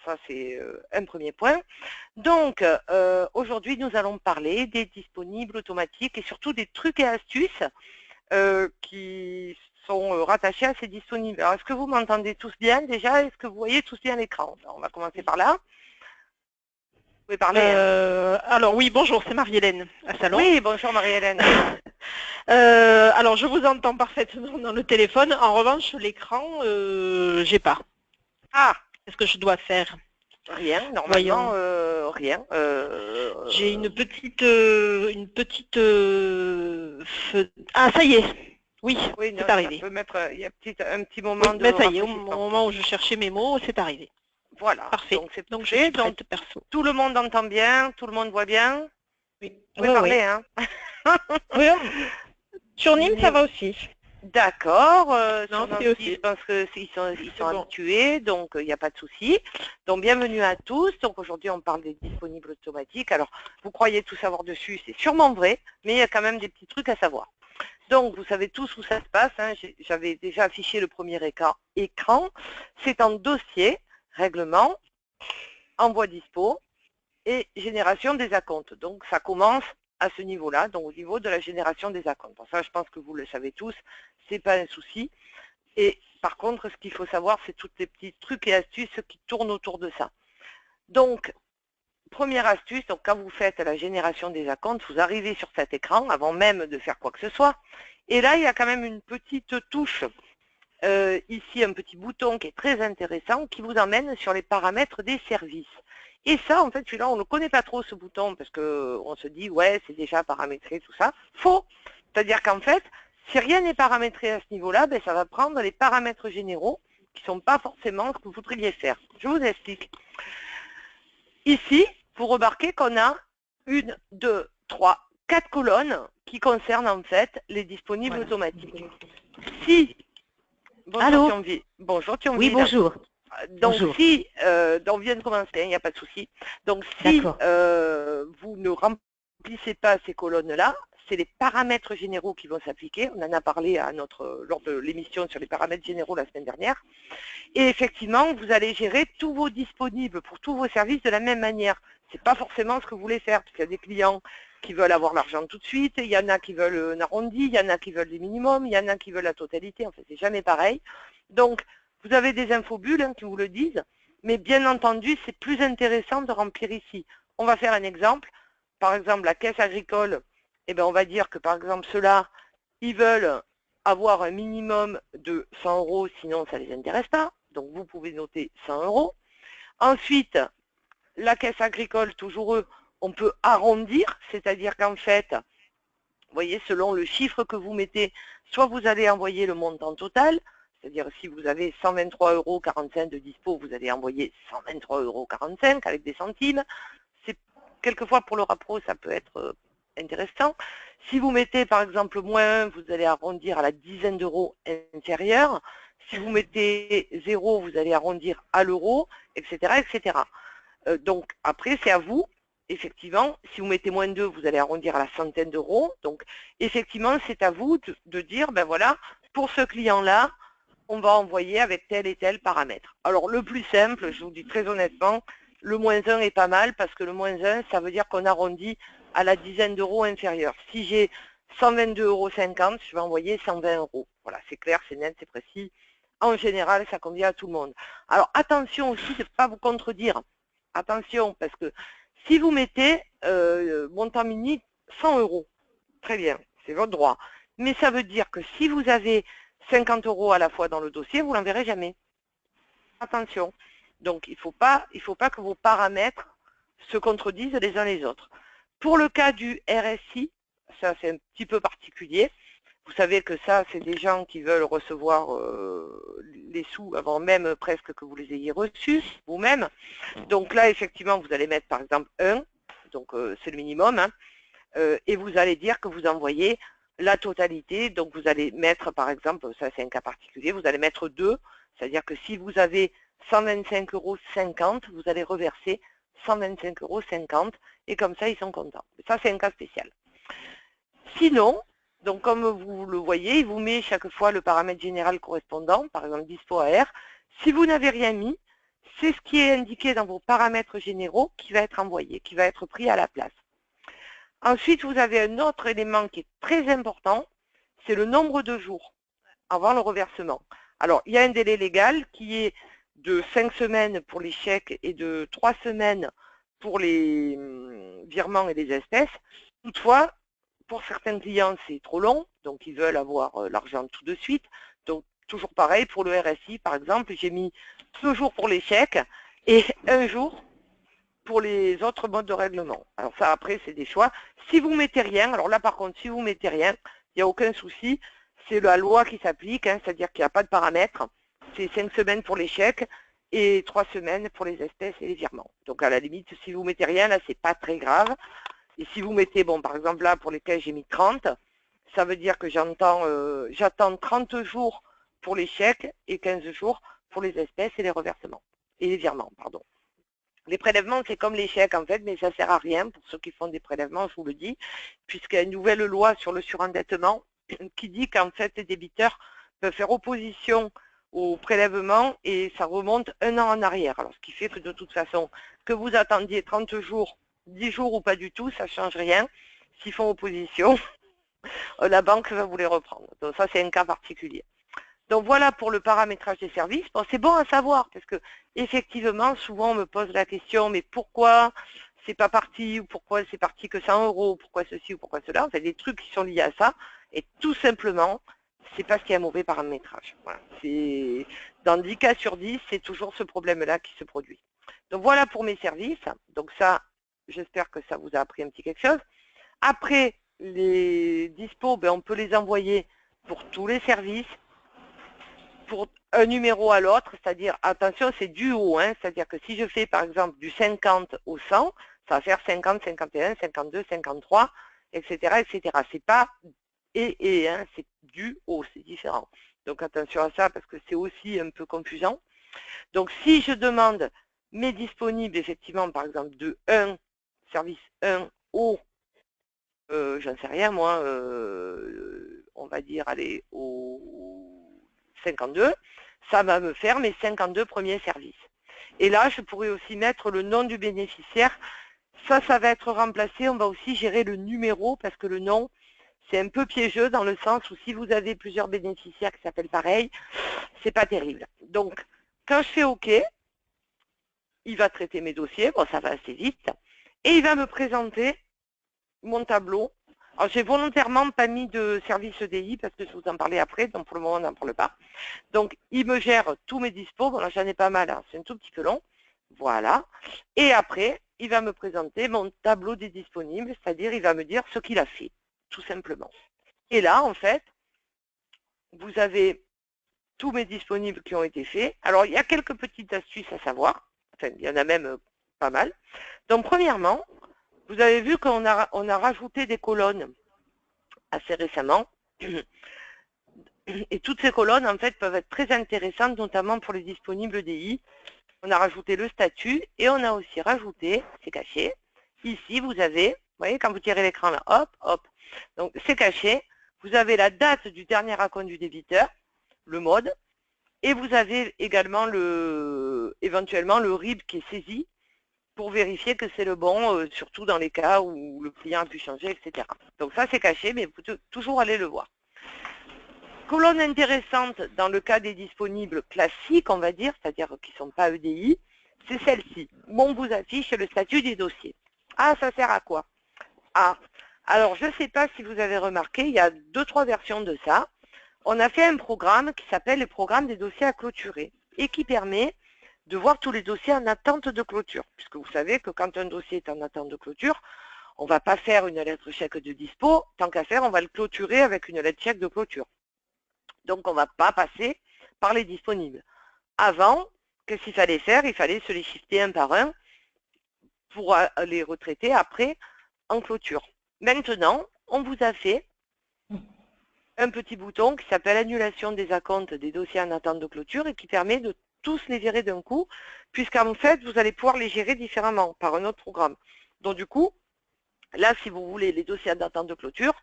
Ça, c'est un premier point. Donc, aujourd'hui, nous allons parler des disponibles automatiques et surtout des trucs et astuces qui sont rattachés à ces disponibles. Alors, est-ce que vous m'entendez tous bien déjà? Est-ce que vous voyez tous bien l'écran? On va commencer par là. Vous pouvez parler, hein? Alors oui, bonjour, c'est Marie-Hélène à Salon. Oui, bonjour Marie-Hélène. Alors je vous entends parfaitement dans le téléphone. En revanche, l'écran, j'ai pas. Ah, Qu'est-ce que je dois faire? rien, normalement, Voyons. rien. J'ai une petite. Ah, ça y est. Oui, Oui, non, c'est ça arrivé. peut mettre, il y a un petit moment Oui, de mais ça y est, au rafraîchissement. moment où je cherchais mes mots, c'est arrivé. Voilà, Parfait. donc c'est Donc je parfait. suis Donc prête, perso. tout le monde entend bien, tout le monde voit bien. Vous Oui, pouvez oui, oui. parler, hein? Oui, sur Nîmes, ça va aussi. D'accord, Non, sur c'est Nancy, je aussi. pense qu'ils C'est sont bon. habitués, donc il n'y a pas de souci. Donc bienvenue à tous. Donc aujourd'hui on parle des disponibles automatiques. Alors vous croyez tout savoir dessus, c'est sûrement vrai, mais il y a quand même des petits trucs à savoir. Donc vous savez tous où ça se passe, hein. J'avais déjà affiché le premier écran. C'est en dossier, règlement, envoi dispo et génération des acomptes. Donc ça commence à ce niveau-là, donc au niveau de la génération des acomptes. Pour ça, je pense que vous le savez tous, c'est pas un souci. Et par contre, ce qu'il faut savoir, c'est tous les petits trucs et astuces qui tournent autour de ça. Donc, première astuce, donc quand vous faites la génération des acomptes, vous arrivez sur cet écran avant même de faire quoi que ce soit. Et là, il y a quand même une petite touche, ici un petit bouton qui est très intéressant, qui vous emmène sur les paramètres des services. Et ça, en fait, celui-là, on ne connaît pas trop ce bouton parce qu'on se dit, ouais, c'est déjà paramétré, tout ça. Faux. C'est-à-dire qu'en fait, si rien n'est paramétré à ce niveau-là, ben, ça va prendre les paramètres généraux qui ne sont pas forcément ce que vous voudriez faire. Je vous explique. Ici, vous remarquez qu'on a 1, 2, 3, 4 colonnes qui concernent en fait les disponibles Voilà. automatiques. Si, bonjour Allô? Thionville, bonjour Oui, Thionville. bonjour. Donc Bonjour. si, on vient de commencer, il n'y a pas de souci. Donc si D'accord. vous ne remplissez pas ces colonnes-là, c'est les paramètres généraux qui vont s'appliquer. On en a parlé lors de l'émission sur les paramètres généraux la semaine dernière. Et effectivement, vous allez gérer tous vos disponibles pour tous vos services de la même manière. Ce n'est pas forcément ce que vous voulez faire, parce qu'il y a des clients qui veulent avoir l'argent tout de suite, il y en a qui veulent un arrondi, il y en a qui veulent des minimums, il y en a qui veulent la totalité, en fait, c'est jamais pareil. Donc, vous avez des infobulles qui vous le disent, mais bien entendu, c'est plus intéressant de remplir ici. On va faire un exemple. Par exemple, la caisse agricole, eh bien, on va dire que, par exemple, ceux-là, ils veulent avoir un minimum de 100 €, sinon ça ne les intéresse pas. Donc, vous pouvez noter 100 €. Ensuite, la caisse agricole, toujours eux, on peut arrondir, c'est-à-dire qu'en fait, vous voyez, selon le chiffre que vous mettez, soit vous allez envoyer le montant total, c'est-à-dire si vous avez 123,45 € de dispo, vous allez envoyer 123,45 € avec des centimes. Quelquefois pour le rappro, ça peut être intéressant. Si vous mettez par exemple moins 1, vous allez arrondir à la dizaine d'euros inférieure. Si vous mettez 0, vous allez arrondir à l'euro, etc., etc. Donc après, c'est à vous. Effectivement, si vous mettez moins 2, vous allez arrondir à la centaine d'euros. Donc effectivement, c'est à vous de dire, ben voilà, pour ce client-là, on va envoyer avec tel et tel paramètre. Alors le plus simple, je vous dis très honnêtement, le moins 1 est pas mal parce que le moins 1, ça veut dire qu'on arrondit à la dizaine d'euros inférieure. Si j'ai 122,50 €, je vais envoyer 120 €. Voilà, c'est clair, c'est net, c'est précis. En général, ça convient à tout le monde. Alors attention aussi de ne pas vous contredire. Attention, parce que si vous mettez montant mini 100 €, très bien, c'est votre droit. Mais ça veut dire que si vous avez 50 € à la fois dans le dossier, vous ne l'enverrez jamais. Attention. Donc, il ne faut pas que vos paramètres se contredisent les uns les autres. Pour le cas du RSI, ça c'est un petit peu particulier. Vous savez que ça, c'est des gens qui veulent recevoir les sous avant même presque que vous les ayez reçus, vous-même. Donc là, effectivement, vous allez mettre par exemple 1, donc c'est le minimum, hein, et vous allez dire que vous envoyez la totalité. Donc vous allez mettre par exemple, ça c'est un cas particulier, vous allez mettre 2, c'est-à-dire que si vous avez 125,50 €, vous allez reverser 125,50 € et comme ça ils sont contents. Ça c'est un cas spécial. Sinon, donc comme vous le voyez, il vous met chaque fois le paramètre général correspondant, par exemple dispo AR. Si vous n'avez rien mis, c'est ce qui est indiqué dans vos paramètres généraux qui va être envoyé, qui va être pris à la place. Ensuite, vous avez un autre élément qui est très important, c'est le nombre de jours avant le reversement. Alors, il y a un délai légal qui est de 5 semaines pour les chèques et de 3 semaines pour les virements et les espèces. Toutefois, pour certains clients, c'est trop long, donc ils veulent avoir l'argent tout de suite. Donc, toujours pareil, pour le RSI, par exemple, j'ai mis 2 jours pour les chèques et 1 jour pour les autres modes de règlement. Alors ça, après, c'est des choix. Si vous mettez rien, alors là, par contre, si vous mettez rien, il n'y a aucun souci. C'est la loi qui s'applique, hein, c'est-à-dire qu'il n'y a pas de paramètres. C'est 5 semaines pour les chèques et 3 semaines pour les espèces et les virements. Donc, à la limite, si vous mettez rien, là, c'est pas très grave. Et si vous mettez, bon, par exemple, là, pour lesquels j'ai mis 30, ça veut dire que j'attends 30 jours pour les chèques et 15 jours pour les espèces et les reversements. Et les virements, pardon. Les prélèvements, c'est comme les chèques, en fait, mais ça ne sert à rien pour ceux qui font des prélèvements, je vous le dis, puisqu'il y a une nouvelle loi sur le surendettement qui dit qu'en fait, les débiteurs peuvent faire opposition au prélèvement et ça remonte 1 an en arrière. Alors, ce qui fait que de toute façon, que vous attendiez 30 jours, 10 jours ou pas du tout, ça ne change rien. S'ils font opposition, la banque va vous les reprendre. Donc ça, c'est un cas particulier. Donc voilà pour le paramétrage des services. Bon, c'est bon à savoir parce que effectivement, souvent on me pose la question, mais pourquoi c'est pas parti ou pourquoi c'est parti que 100 €, pourquoi ceci ou pourquoi cela. Enfin, des trucs qui sont liés à ça. Et tout simplement, c'est parce qu'il y a un mauvais paramétrage. Voilà. Dans 10 cas sur 10, c'est toujours ce problème-là qui se produit. Donc voilà pour mes services. Donc ça, j'espère que ça vous a appris un petit quelque chose. Après, les dispos, ben, on peut les envoyer pour tous les services, pour un numéro à l'autre, c'est-à-dire, attention, c'est du haut, hein, c'est-à-dire que si je fais par exemple du 50 au 100, ça va faire 50, 51, 52, 53, etc., etc. C'est pas hein, c'est du haut, c'est différent. Donc attention à ça parce que c'est aussi un peu confusant. Donc si je demande mes disponibles, effectivement, par exemple, de 1, service 1 au, j'en sais rien, moi, on va dire, allez, au 52, ça va me faire mes 52 premiers services. Et là, je pourrais aussi mettre le nom du bénéficiaire. Ça va être remplacé. On va aussi gérer le numéro parce que le nom, c'est un peu piégeux dans le sens où si vous avez plusieurs bénéficiaires qui s'appellent pareil, c'est pas terrible. Donc, quand je fais OK, il va traiter mes dossiers. Bon, ça va assez vite. Et il va me présenter mon tableau. Alors, j'ai volontairement pas mis de service EDI parce que je vous en parlais après, donc pour le moment, on n'en parle pas. Donc, il me gère tous mes dispos. Bon, là, j'en ai pas mal, hein. C'est un tout petit peu long. Voilà. Et après, il va me présenter mon tableau des disponibles, c'est-à-dire, il va me dire ce qu'il a fait, tout simplement. Et là, en fait, vous avez tous mes disponibles qui ont été faits. Alors, il y a quelques petites astuces à savoir. Enfin, il y en a même pas mal. Donc, premièrement, vous avez vu qu'on a rajouté des colonnes assez récemment. Et toutes ces colonnes, en fait, peuvent être très intéressantes, notamment pour les disponibles EDI. On a rajouté le statut et on a aussi rajouté, c'est caché, ici, vous avez, vous voyez, quand vous tirez l'écran là, hop, hop. Donc, c'est caché. Vous avez la date du dernier acompte du débiteur, le mode, et vous avez également éventuellement le RIB qui est saisi pour vérifier que c'est le bon, surtout dans les cas où le client a pu changer, etc. Donc ça, c'est caché, mais vous pouvez toujours aller le voir. Colonne intéressante dans le cas des disponibles classiques, on va dire, c'est-à-dire qui ne sont pas EDI, c'est celle-ci. On vous affiche le statut des dossiers. Ah, ça sert à quoi? Ah, alors je ne sais pas si vous avez remarqué, il y a 2-3 versions de ça. On a fait un programme qui s'appelle le programme des dossiers à clôturer et qui permet de voir tous les dossiers en attente de clôture. Puisque vous savez que quand un dossier est en attente de clôture, on ne va pas faire une lettre chèque de dispo. Tant qu'à faire, on va le clôturer avec une lettre chèque de clôture. Donc, on ne va pas passer par les disponibles. Avant, qu'est-ce qu'il fallait faire? Il fallait se les shifter un par un pour les retraiter après en clôture. Maintenant, on vous a fait un petit bouton qui s'appelle annulation des acomptes des dossiers en attente de clôture et qui permet de tous les virer d'un coup, puisqu'en fait, vous allez pouvoir les gérer différemment par un autre programme. Donc, du coup, là, si vous voulez les dossiers en attente de clôture,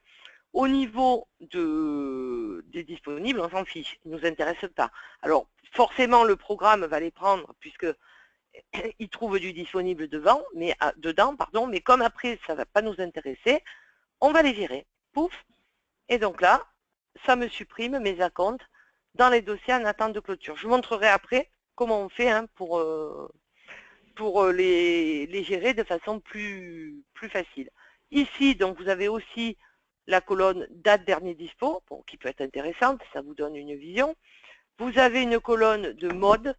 au niveau des disponibles, on s'en fiche, ils ne nous intéressent pas. Alors, forcément, le programme va les prendre, puisque il trouve du disponible dedans, mais comme après, ça ne va pas nous intéresser, on va les virer. Pouf. Et donc là, ça me supprime mes acomptes dans les dossiers en attente de clôture. Je vous montrerai après comment on fait pour les gérer de façon plus facile. Ici, donc, vous avez aussi la colonne date dernier dispo, bon, qui peut être intéressante, ça vous donne une vision. Vous avez une colonne de mode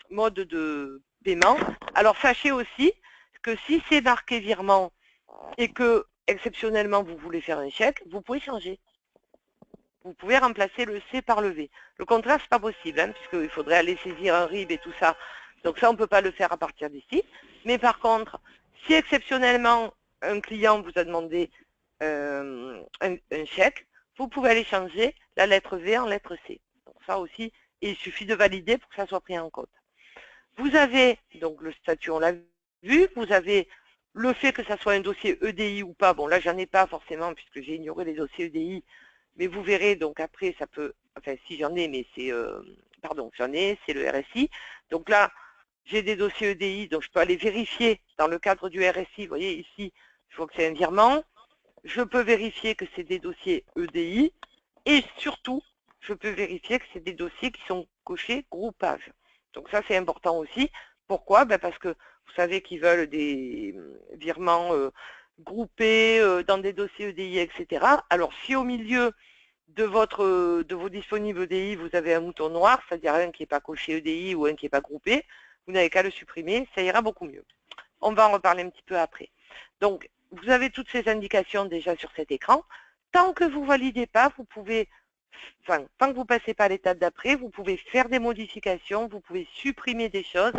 de paiement. Alors sachez aussi que si c'est marqué virement et que exceptionnellement vous voulez faire un chèque, vous pouvez changer. Vous pouvez remplacer le C par le V. Le contraire, c'est pas possible, hein, puisqu'il faudrait aller saisir un RIB et tout ça. Donc ça, on ne peut pas le faire à partir d'ici. Mais par contre, si exceptionnellement un client vous a demandé un chèque, vous pouvez aller changer la lettre V en lettre C. Donc ça aussi, il suffit de valider pour que ça soit pris en compte. Vous avez donc le statut, on l'a vu, vous avez le fait que ça soit un dossier EDI ou pas. Bon, là, j'en ai pas forcément puisque j'ai ignoré les dossiers EDI, mais vous verrez, donc après, ça peut, enfin, si j'en ai, mais c'est, pardon, j'en ai, c'est le RSI. Donc là, j'ai des dossiers EDI, donc je peux aller vérifier dans le cadre du RSI. Vous voyez, ici, je vois que c'est un virement. Je peux vérifier que c'est des dossiers EDI. Et surtout, je peux vérifier que c'est des dossiers qui sont cochés groupage. Donc ça, c'est important aussi. Pourquoi? Ben parce que vous savez qu'ils veulent des virements groupés dans des dossiers EDI, etc. Alors, si au milieu de vos disponibles EDI, vous avez un mouton noir, c'est-à-dire un qui n'est pas coché EDI ou un qui n'est pas groupé, vous n'avez qu'à le supprimer, ça ira beaucoup mieux. On va en reparler un petit peu après. Donc, vous avez toutes ces indications déjà sur cet écran. Tant que vous ne validez pas, vous pouvez, enfin, tant que vous ne passez pas à l'étape d'après, vous pouvez faire des modifications, vous pouvez supprimer des choses,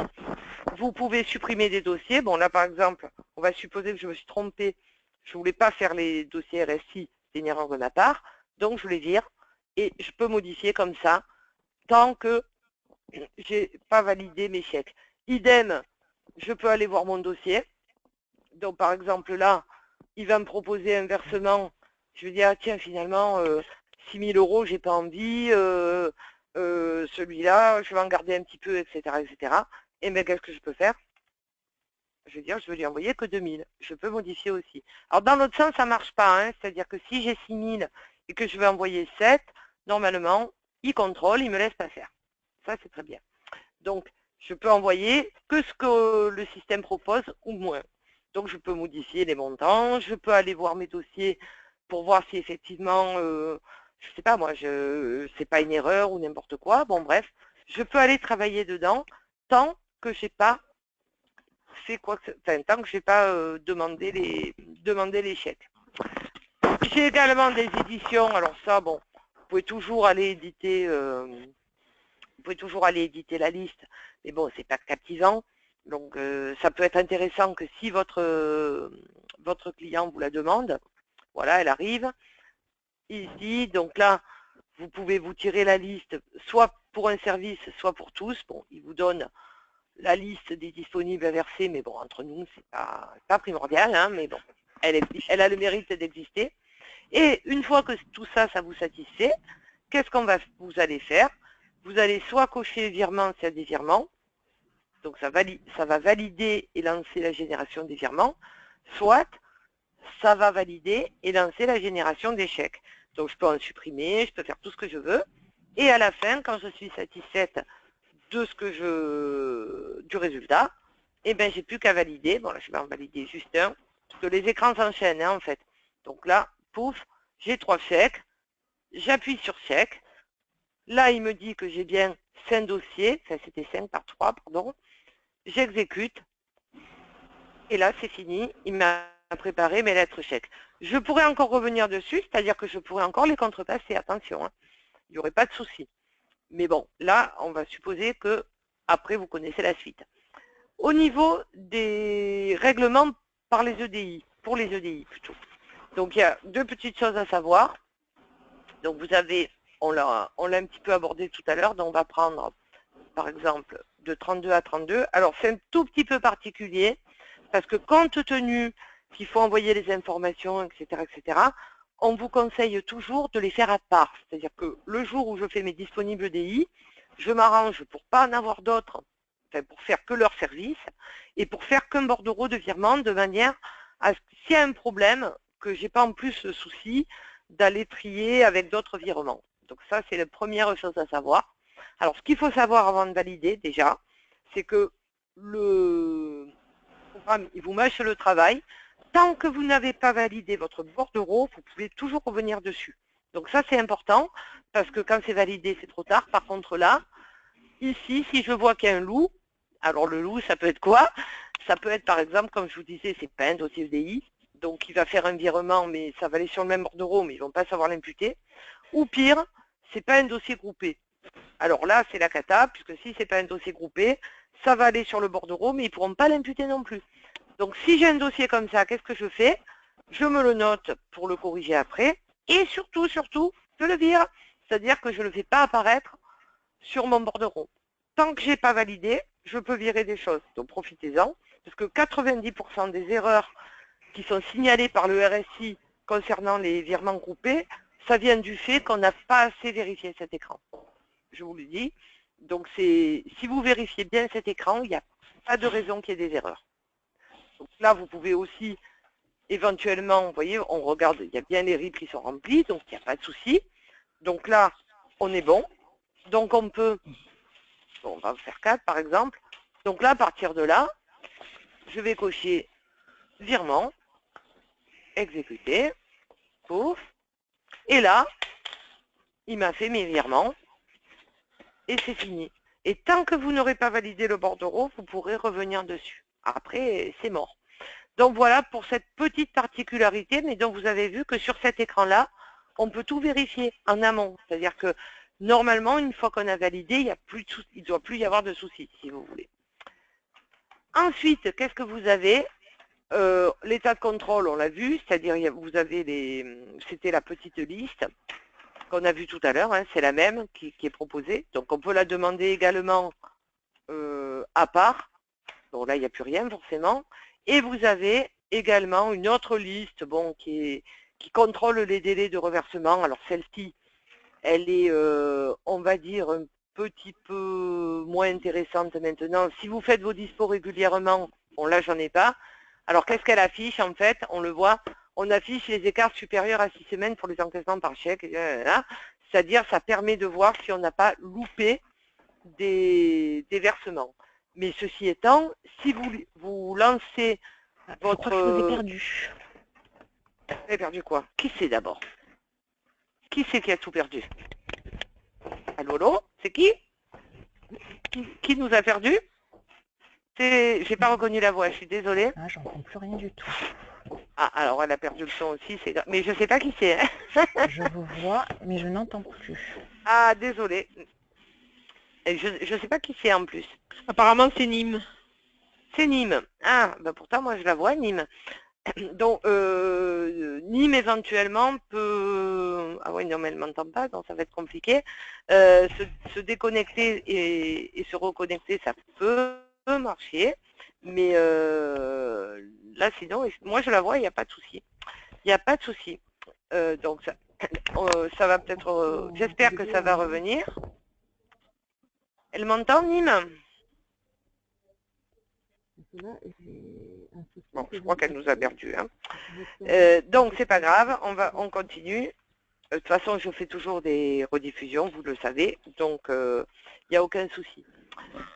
vous pouvez supprimer des dossiers. Bon, là, par exemple, on va supposer que je me suis trompée, je ne voulais pas faire les dossiers RSI, c'est une erreur de ma part, donc je les vire, et je peux modifier comme ça, tant que je n'ai pas validé mes chèques. Idem, je peux aller voir mon dossier. Donc, par exemple, là, il va me proposer un versement. Je vais dire, ah, tiens, finalement, 6 000 €, j'ai pas envie. Celui-là, je vais en garder un petit peu, etc., etc. Et bien, qu'est-ce que je peux faire? Je vais dire, je vais lui envoyer que 2 000. Je peux modifier aussi. Alors, dans l'autre sens, ça ne marche pas. Hein. C'est-à-dire que si j'ai 6 000 et que je vais envoyer 7, normalement, il contrôle, il ne me laisse pas faire. Ça, c'est très bien. Donc, je peux envoyer que ce que le système propose ou moins. Donc, je peux modifier les montants, je peux aller voir mes dossiers pour voir si effectivement, je ne sais pas moi, c'est pas une erreur ou n'importe quoi. Bon, bref, je peux aller travailler dedans tant que je n'ai pas fait quoi que, enfin, tant que je n'ai pas demandé les chèques. J'ai également des éditions. Alors ça, bon, vous pouvez toujours aller éditer. Vous pouvez toujours aller éditer la liste, mais bon, c'est pas captivant. Donc, ça peut être intéressant que si votre client vous la demande, voilà, elle arrive. Ici, donc là, vous pouvez vous tirer la liste, soit pour un service, soit pour tous. Bon, il vous donne la liste des disponibles à verser, mais bon, entre nous, c'est pas primordial, hein, mais bon, elle a le mérite d'exister. Et une fois que tout ça, ça vous satisfait, qu'est-ce vous allez faire? Vous allez soit cocher virement s'il y a des virements, donc ça va valider et lancer la génération des virements, soit ça va valider et lancer la génération des chèques. Donc je peux en supprimer, je peux faire tout ce que je veux, et à la fin, quand je suis satisfaite de du résultat, eh bien j'ai plus qu'à valider. Bon là je vais en valider juste un, parce que les écrans s'enchaînent hein, en fait. Donc là, pouf, j'ai 3 chèques, j'appuie sur chèque. Là, il me dit que j'ai bien 5 dossiers, enfin c'était 5 par 3, pardon. J'exécute. Et là, c'est fini. Il m'a préparé mes lettres chèques. Je pourrais encore revenir dessus, c'est-à-dire que je pourrais encore les contrepasser. Attention, hein. Il n'y aurait pas de souci. Mais bon, là, on va supposer que après vous connaissez la suite. Au niveau des règlements par les EDI, pour les EDI plutôt. Donc, il y a 2 petites choses à savoir. Donc, vous avez... On l'a un petit peu abordé tout à l'heure, donc on va prendre, par exemple, de 32 à 32. Alors, c'est un tout petit peu particulier, parce que compte tenu qu'il faut envoyer les informations, etc., etc., on vous conseille toujours de les faire à part. C'est-à-dire que le jour où je fais mes disponibles EDI, je m'arrange pour ne pas en avoir d'autres enfin, pour faire que leur service et pour faire qu'un bordereau de virement de manière à ce que s'il y a un problème, que j'ai pas en plus le souci d'aller trier avec d'autres virements. Donc ça, c'est la première chose à savoir. Alors, ce qu'il faut savoir avant de valider, déjà, c'est que le programme, il vous mâche le travail. Tant que vous n'avez pas validé votre bordereau, vous pouvez toujours revenir dessus. Donc ça, c'est important, parce que quand c'est validé, c'est trop tard. Par contre, là, ici, si je vois qu'il y a un loup, alors le loup, ça peut être quoi? Ça peut être, par exemple, comme je vous disais, c'est pas un dossier EDI, donc il va faire un virement, mais ça va aller sur le même bordereau, mais ils ne vont pas savoir l'imputer. Ou pire, c'est pas un dossier groupé. Alors là, c'est la cata, puisque si c'est pas un dossier groupé, ça va aller sur le bordereau, mais ils ne pourront pas l'imputer non plus. Donc si j'ai un dossier comme ça, qu'est-ce que je fais? Je me le note pour le corriger après, et surtout, je le vire. C'est-à-dire que je ne le fais pas apparaître sur mon bordereau. Tant que je n'ai pas validé, je peux virer des choses. Donc profitez-en, parce que 90% des erreurs qui sont signalées par le RSI concernant les virements groupés, ça vient du fait qu'on n'a pas assez vérifié cet écran. Je vous le dis. Donc si vous vérifiez bien cet écran, il n'y a pas de raison qu'il y ait des erreurs. Donc là, vous pouvez aussi éventuellement, vous voyez, on regarde, il y a bien les RIB qui sont remplis, donc il n'y a pas de souci. Donc là, on est bon. Donc on peut, bon, on va faire 4 par exemple. Donc là, à partir de là, je vais cocher virement, exécuter, pouf. Et là, il m'a fait mes virements et c'est fini. Et tant que vous n'aurez pas validé le bordereau, vous pourrez revenir dessus. Après, c'est mort. Donc voilà pour cette petite particularité, mais donc vous avez vu que sur cet écran-là, on peut tout vérifier en amont. C'est-à-dire que normalement, une fois qu'on a validé, il ne doit plus y avoir de soucis, si vous voulez. Ensuite, qu'est-ce que vous avez? L'état de contrôle, on l'a vu, c'est-à-dire vous avez c'était la petite liste qu'on a vue tout à l'heure, hein, c'est la même qui est proposée. Donc on peut la demander également à part. Bon là, il n'y a plus rien forcément. Et vous avez également une autre liste bon, qui contrôle les délais de reversement. Alors celle-ci, elle est, on va dire, un petit peu moins intéressante maintenant. Si vous faites vos dispos régulièrement, bon là, j'en ai pas. Alors qu'est-ce qu'elle affiche en fait? On le voit, on affiche les écarts supérieurs à 6 semaines pour les encaissements par chèque. C'est-à-dire, ça permet de voir si on n'a pas loupé des versements. Mais ceci étant, si vous lancez votre... Je vous ai perdu. Vous avez perdu quoi? Qui c'est d'abord? Qui c'est qui a tout perdu? Allô, allô? C'est qui? Qui nous a perdu? J'ai pas reconnu la voix, je suis désolée. Ah, j'entends plus rien du tout. Ah, alors elle a perdu le son aussi, mais je sais pas qui c'est. Hein. Je vous vois, mais je n'entends plus. Ah, désolée. Je sais pas qui c'est en plus. Apparemment, c'est Nîmes. C'est Nîmes. Ah, bah pourtant, moi, je la vois, Nîmes. Donc, Nîmes, éventuellement, peut... Ah oui, non, mais elle ne m'entend pas, donc ça va être compliqué. Se déconnecter et se reconnecter, ça peut marcher. Mais là, sinon, moi, je la vois, il n'y a pas de souci. Il n'y a pas de souci. Donc, ça va peut-être... J'espère que ça va revenir. Elle m'entend, Nîmes? Bon, je crois qu'elle nous a perdu. Hein. Donc, c'est pas grave, on continue. De toute façon, je fais toujours des rediffusions, vous le savez, donc il n'y a aucun souci.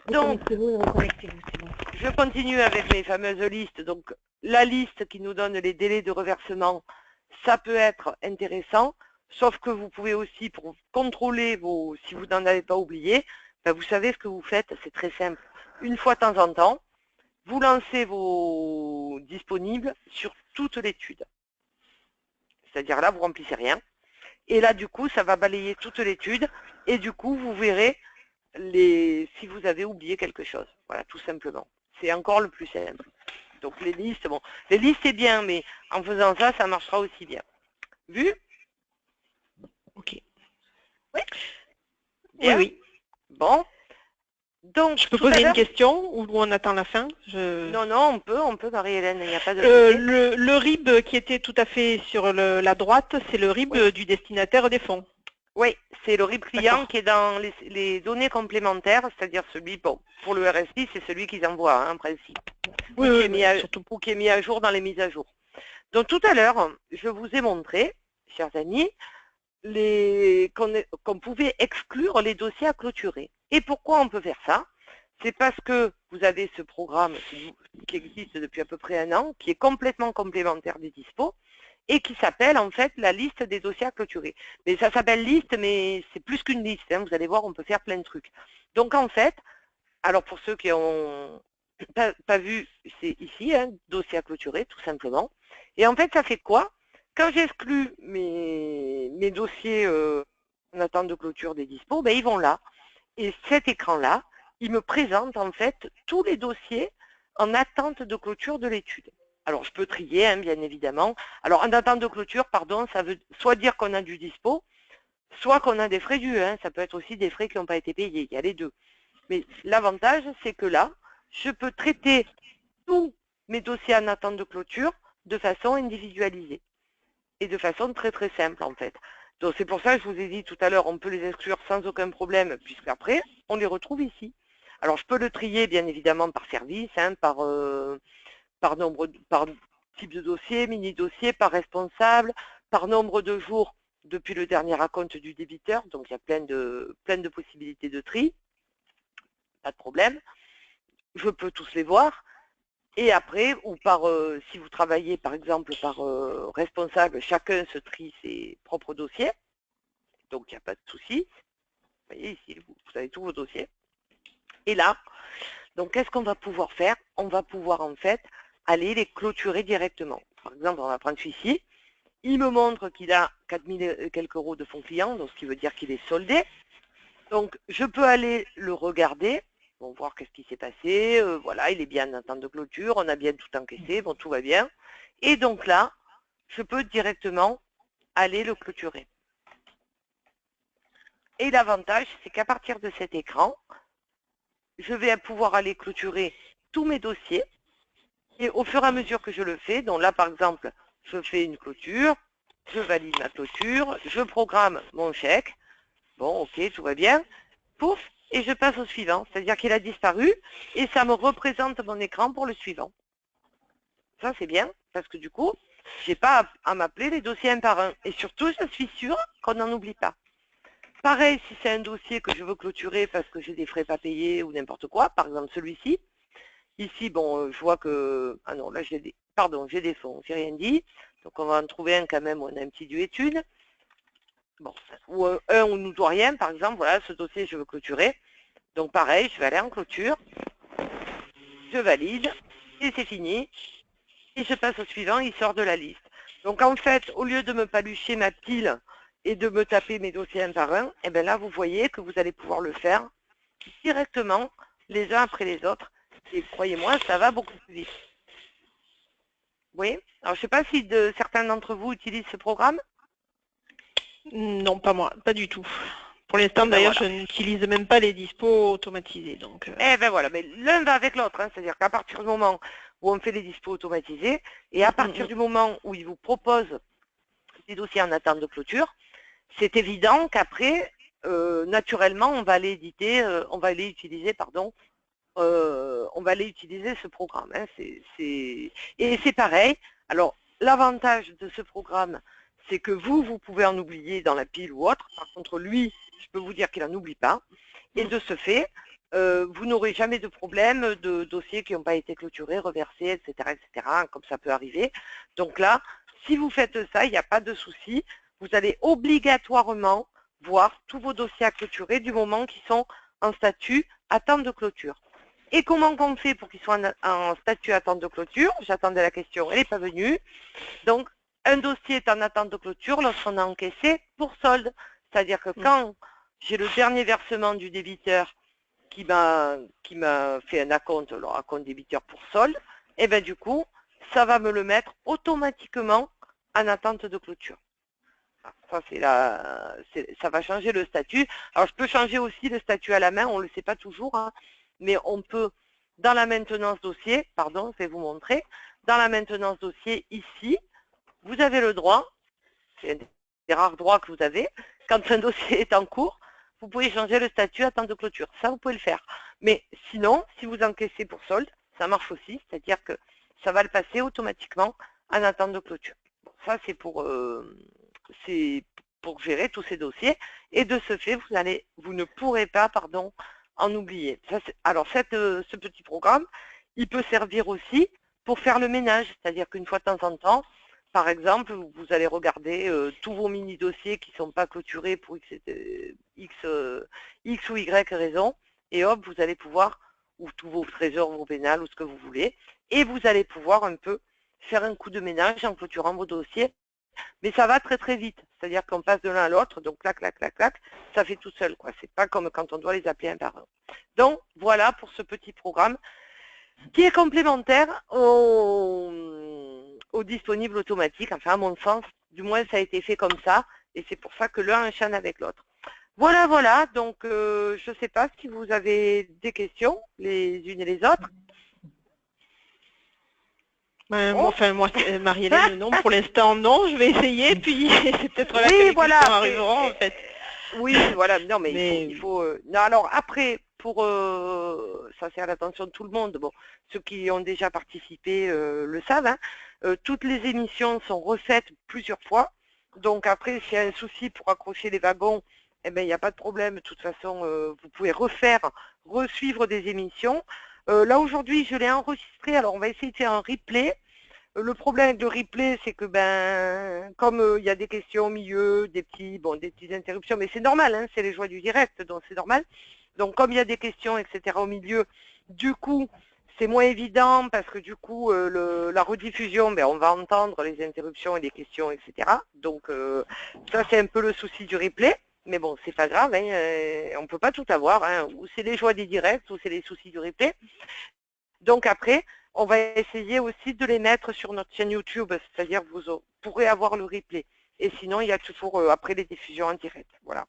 Donc, je continue avec mes fameuses listes. Donc, la liste qui nous donne les délais de reversement, ça peut être intéressant, sauf que vous pouvez aussi, pour contrôler si vous n'en avez pas oublié, ben vous savez ce que vous faites, c'est très simple. Une fois de temps en temps, vous lancez vos disponibles sur toute l'étude. C'est-à-dire là, vous remplissez rien. Et là, du coup, ça va balayer toute l'étude. Et du coup, vous verrez si vous avez oublié quelque chose. Voilà, tout simplement. C'est encore le plus simple. Donc les listes, bon, les listes c'est bien, mais en faisant ça, ça marchera aussi bien. Vu? Ok. Oui? Bien. Oui. Bon. Donc, je peux poser une question ou on attend la fin? Non, non, on peut, Marie-Hélène, il n'y a pas de... le RIB qui était tout à fait sur la droite, c'est le RIB du destinataire des fonds. Oui, c'est le RIB client D'accord. qui est dans les données complémentaires, c'est-à-dire celui, bon, pour le RSI, c'est celui qu'ils envoient, hein, en principe, Oui, ou qui oui, est mis mais à, surtout. ou qui est mis à jour dans les mises à jour. Donc tout à l'heure, je vous ai montré, chers amis, qu'on pouvait exclure les dossiers à clôturer. Et pourquoi on peut faire ça? C'est parce que vous avez ce programme qui existe depuis à peu près 1 an, qui est complètement complémentaire des dispos, et qui s'appelle en fait la liste des dossiers à clôturer. Mais ça s'appelle liste, mais c'est plus qu'une liste, hein, vous allez voir, on peut faire plein de trucs. Donc en fait, alors pour ceux qui n'ont pas vu, c'est ici, hein, dossier à clôturer, tout simplement. Et en fait, ça fait quoi? Quand j'exclus mes dossiers en attente de clôture des dispos, ben, ils vont là. Et cet écran-là, il me présente en fait tous les dossiers en attente de clôture de l'étude. Alors, je peux trier, hein, bien évidemment. Alors, en attente de clôture, pardon, ça veut soit dire qu'on a du dispo, soit qu'on a des frais dus. Hein. Ça peut être aussi des frais qui n'ont pas été payés. Il y a les deux. Mais l'avantage, c'est que là, je peux traiter tous mes dossiers en attente de clôture de façon individualisée et de façon très très simple en fait. Donc c'est pour ça que je vous ai dit tout à l'heure, on peut les exclure sans aucun problème, puisqu'après, on les retrouve ici. Alors je peux le trier bien évidemment par service, hein, par type de dossier, mini-dossier, par responsable, par nombre de jours depuis le dernier acompte du débiteur, donc il y a plein de possibilités de tri, pas de problème. Je peux tous les voir. Et après, ou par, si vous travaillez par exemple par responsable, chacun se trie ses propres dossiers. Donc il n'y a pas de souci. Vous voyez ici, vous avez tous vos dossiers. Et là, donc qu'est-ce qu'on va pouvoir faire? On va pouvoir en fait aller les clôturer directement. Par exemple, on va prendre celui-ci. Il me montre qu'il a 4000 et quelques euros de fonds clients, donc ce qui veut dire qu'il est soldé. Donc je peux aller le regarder. Bon, voir qu'est-ce qui s'est passé, voilà, il est bien en attente de clôture, on a bien tout encaissé, bon, tout va bien. Et donc là, je peux directement aller le clôturer. Et l'avantage, c'est qu'à partir de cet écran, je vais pouvoir aller clôturer tous mes dossiers. Et au fur et à mesure que je le fais, donc là, par exemple, je fais une clôture, je valide ma clôture, je programme mon chèque. Bon, ok, tout va bien. Pouf, et je passe au suivant. C'est-à-dire qu'il a disparu et ça me représente mon écran pour le suivant. Ça, c'est bien, parce que du coup, je n'ai pas à m'appeler les dossiers un par un. Et surtout, je suis sûre qu'on n'en oublie pas. Pareil, si c'est un dossier que je veux clôturer parce que j'ai des frais pas payés ou n'importe quoi, par exemple celui-ci. Ici, bon, je vois que... Ah non, là, j'ai des... Pardon, j'ai des fonds, j'ai rien dit. Donc, on va en trouver un quand même où on a un petit dû étude. Bon, ou un où nous doit rien, par exemple, voilà, ce dossier, je veux clôturer. Donc, pareil, je vais aller en clôture. Je valide. Et c'est fini. Et je passe au suivant, il sort de la liste. Donc en fait, au lieu de me palucher ma pile et de me taper mes dossiers un par un, et bien là, vous voyez que vous allez pouvoir le faire directement, les uns après les autres. Et croyez-moi, ça va beaucoup plus vite. Vous voyez? Alors je ne sais pas si certains d'entre vous utilisent ce programme. Non, pas moi, pas du tout. Pour l'instant, d'ailleurs, voilà. je n'utilise même pas les dispos automatisés. Donc, Eh ben voilà, mais l'un va avec l'autre, hein, c'est-à-dire qu'à partir du moment où on fait les dispos automatisés, et à partir du moment où il vous propose des dossiers en attente de clôture, c'est évident qu'après, naturellement, on va aller utiliser ce programme. Hein, et c'est pareil. Alors, l'avantage de ce programme, c'est que vous pouvez en oublier dans la pile ou autre. Par contre, lui, je peux vous dire qu'il n'en oublie pas. Et de ce fait, vous n'aurez jamais de problème de dossiers qui n'ont pas été clôturés, reversés, etc., etc., comme ça peut arriver. Donc là, si vous faites ça, il n'y a pas de souci. Vous allez obligatoirement voir tous vos dossiers à clôturer du moment qu'ils sont en statut attente de clôture. Et comment on fait pour qu'ils soient en statut attente de clôture? J'attendais la question, elle n'est pas venue. Donc, un dossier est en attente de clôture lorsqu'on a encaissé pour solde. C'est-à-dire que quand j'ai le dernier versement du débiteur qui m'a fait un acompte, le acompte débiteur pour solde, et bien du coup, ça va me le mettre automatiquement en attente de clôture. Ça, ça va changer le statut. Alors, je peux changer aussi le statut à la main, on ne le sait pas toujours, hein, mais on peut, dans la maintenance dossier, pardon, je vais vous montrer, dans la maintenance dossier, ici, vous avez le droit, c'est un des rares droits que vous avez, quand un dossier est en cours, vous pouvez changer le statut à temps de clôture. Ça, vous pouvez le faire. Mais sinon, si vous encaissez pour solde, ça marche aussi, c'est-à-dire que ça va le passer automatiquement en attente de clôture. Bon, ça, c'est pour gérer tous ces dossiers. Et de ce fait, vous ne pourrez pas en oublier. Alors, ce petit programme, il peut servir aussi pour faire le ménage, c'est-à-dire qu'une fois de temps en temps, par exemple, vous allez regarder tous vos mini-dossiers qui ne sont pas clôturés pour X ou Y raison, et hop, vous allez pouvoir, ou tous vos trésors, vos pénales, ou ce que vous voulez, et vous allez pouvoir un peu faire un coup de ménage en clôturant vos dossiers. Mais ça va très très vite, c'est-à-dire qu'on passe de l'un à l'autre, donc clac, clac, clac, clac, ça fait tout seul, quoi. C'est pas comme quand on doit les appeler un par un. Donc voilà pour ce petit programme qui est complémentaire au disponible automatique. Enfin, à mon sens, du moins ça a été fait comme ça, et c'est pour ça que l'un enchaîne avec l'autre. Voilà, voilà, donc je ne sais pas si vous avez des questions, les unes et les autres. Enfin, moi, Marie-Hélène, non, pour l'instant, non, je vais essayer, puis c'est peut-être là que les questions arriveront, en fait. Oui, voilà, non, mais il faut non, alors après, ça c'est à l'attention de tout le monde, bon, ceux qui ont déjà participé le savent, hein, toutes les émissions sont refaites plusieurs fois, donc après, s'il y a un souci pour accrocher les wagons, eh ben, il n'y a pas de problème, de toute façon, vous pouvez resuivre des émissions. Là, aujourd'hui, je l'ai enregistré, alors on va essayer de faire un replay. Le problème avec le replay, c'est que comme il y a des questions au milieu, des petites interruptions, mais c'est normal, hein, c'est les joies du direct, donc c'est normal. Donc comme il y a des questions, etc. au milieu, du coup, c'est moins évident parce que du coup, la rediffusion, on va entendre les interruptions et les questions, etc. Donc ça, c'est un peu le souci du replay. Mais bon, c'est pas grave, hein, on ne peut pas tout avoir, hein, ou c'est les joies des directs, ou c'est les soucis du replay. Donc après, on va essayer aussi de les mettre sur notre chaîne YouTube, c'est-à-dire que vous pourrez avoir le replay. Et sinon, il y a toujours après les diffusions en direct. Voilà.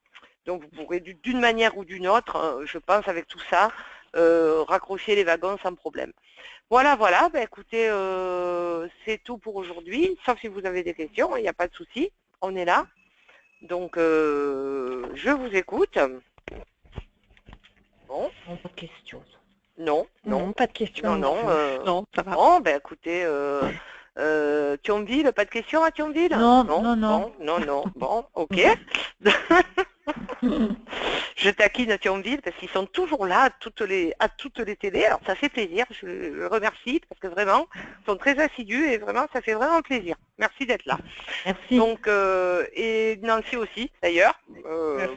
Donc vous pourrez d'une manière ou d'une autre, je pense avec tout ça, raccrocher les wagons sans problème. Voilà, voilà, écoutez, c'est tout pour aujourd'hui, sauf si vous avez des questions, il n'y a pas de souci, on est là. Donc je vous écoute. Bon. Pas de questions. Non, non, pas de questions. Non, ça va. Bon, écoutez, Thionville, pas de questions à Thionville? Non. Non. Bon, ok. Je taquine Thionville parce qu'ils sont toujours là à toutes les télés. Alors ça fait plaisir, je le remercie parce que vraiment, ils sont très assidus et vraiment, ça fait vraiment plaisir. Merci d'être là. Merci. Donc, et Nancy aussi, d'ailleurs.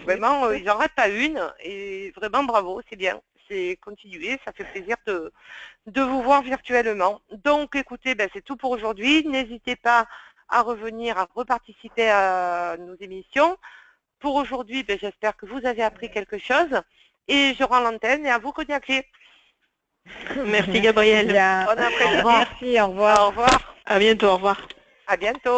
Vraiment, ils n'en ratent pas une et vraiment bravo, c'est bien. C'est continuer, ça fait plaisir de vous voir virtuellement. Donc écoutez, c'est tout pour aujourd'hui. N'hésitez pas à revenir, à reparticiper à nos émissions. Pour aujourd'hui, j'espère que vous avez appris quelque chose. Et je rends l'antenne et à vous, Cognac-Clé. Merci Gabrielle. Bon après-midi. Merci, au revoir. Au revoir. À bientôt, au revoir. À bientôt.